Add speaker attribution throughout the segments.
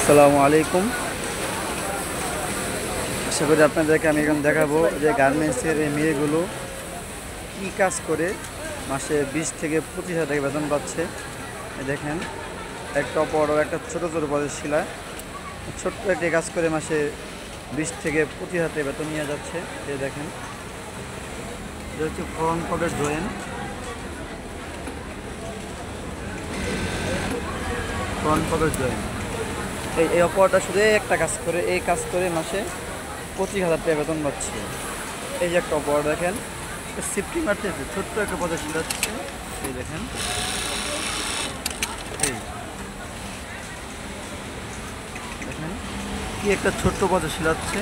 Speaker 1: আসসালামু আলাইকুম। আশা করি আপনাদেরকে আমি এখন দেখাবো যে গার্মেন্টসের এই মেয়েগুলো কী কাজ করে মাসে 20 থেকে 25 হাজার টাকা বেতন পাচ্ছে। দেখেন, একটা বড় একটা ছোটো ছোটো পদের শিলা ছোট্ট একটি কাজ করে মাসে 20 থেকে 25 হাজার টাকা বেতন নিয়ে যাচ্ছে। এই দেখেন, এটা হচ্ছে ফ্রন্ট পকেট জয়েন্ট। এই অপারটা শুধু একটা কাজ করে, এই কাজ করে মাসে 25 হাজার টাকা বেতন পাচ্ছে। এই যে একটা অপার দেখেন, শিফটিং মারতেছে, ছোট্ট একটা পদে শিলাচ্ছে। এই দেখেন, এই দেখেন কি একটা ছোট্ট পদে শিলাচ্ছে।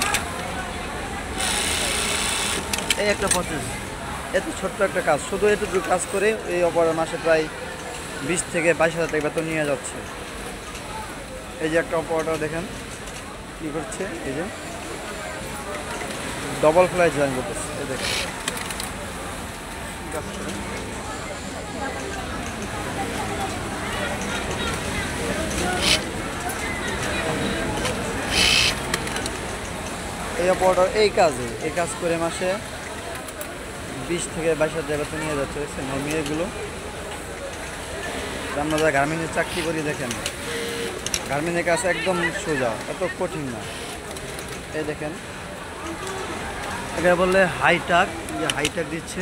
Speaker 1: এই একটা প্রসেস, এত ছোট্ট একটা কাজ, শুধু এতটুকু কাজ করে এই অপারের মাসে প্রায় 20 থেকে 22 হাজার টাকা বেতন নিয়ে যাচ্ছে। এই যে একটা অপারেটর দেখেন কি করছে, এই যে ডবল ফ্লাই জয়েন করতেছে। এই দেখেন কাজ করে। এই অপারেটর এই কাজ করে মাসে 20 থেকে 22 হাজার টাকা বেতন নিয়ে যাচ্ছে। দেখছেন এই মেয়েগুলো, আমরা যারা গার্মেন্টে চাকরি করি, দেখেন গার্মেন্টের কাজ একদম সোজা, এত কঠিন না। এই দেখেন, এটা বললে হাইটাক, যে হাইটাক দিচ্ছে,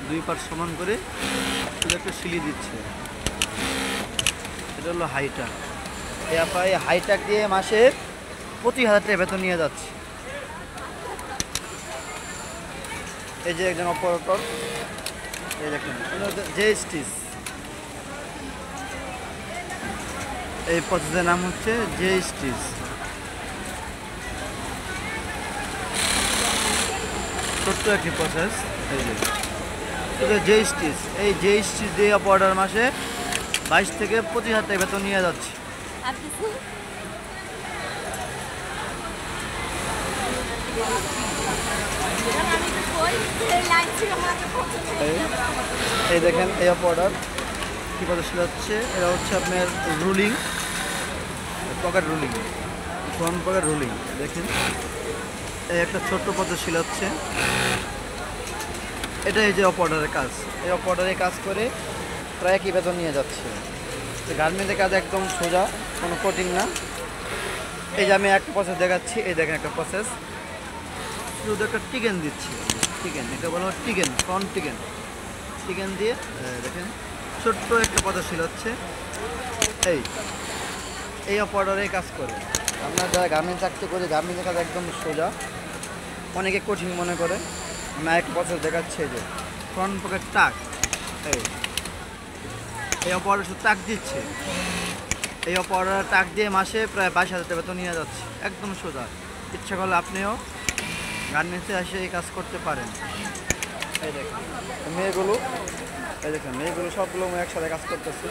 Speaker 1: 2 পার্ট সমান করে শুধু একটা সিলি দিচ্ছে, এটা হলো হাইটাক। এই হাইটাক দিয়ে মাসে 25,000 টাকা বেতন নিয়ে যাচ্ছে। এই যে একজন অপারেটর, এই দেখেন যে স্টিচ, এই প্রসেসের নাম হচ্ছে যে স্টিচ। ছোট্ট একটি প্রসেস। এই যে যে স্টিচ, এই যে স্টিচ দিয়ে অপারেটর মাসে 22 থেকে 25,000 টাকা বেতন নিয়ে যাচ্ছে। এই দেখেন এই অপারেটর কী পদে শিলাচ্ছে। এটা হচ্ছে আপনার ruling, pocket ruling, front pocket ruling. দেখেন এই একটা ছোট্ট পদে শিলাচ্ছে। এটা এই যে অপারেটরের কাজ, এই অপারেটরের কাজ করে প্রায় একই বেতন নিয়ে যাচ্ছে। গার্মেন্টের কাজ একদম সোজা, কোনো কঠিন না। এই যে আমি একটা প্রসেস দেখাচ্ছি, এই দেখেন একটা প্রসেস, শুধু একটা টিকেন দিচ্ছি। টিকেন, এটা বলা হয় টিকেন, ফ্রন্ট টিকেন। টিকেন দিয়ে দেখেন ছোট্ট একটা পদে শিলাচ্ছে। এই অপারেটরে কাজ করে। আমরা যারা গার্মেন্টস চাকরি করি, গার্মেন্টের কাজ একদম সোজা, অনেকে কঠিন মনে করে। আমি একটা প্রসেস দেখাচ্ছি, যে ফ্রন্ট পকেট টাক। এই অপারেটর শুধু টাক দিচ্ছে, এই অপারেটর টাক দিয়ে মাসে প্রায় 22,000 টাকা বেতন নিয়ে যাচ্ছে, একদম সোজা। ইচ্ছা করলে আপনিও গার্মেন্টসে এসে এই কাজ করতে পারেন। এই দেখেন মেয়েগুলো, এই দেখেন মেয়েগুলো সবগুলো একসাথে কাজ করতেছে।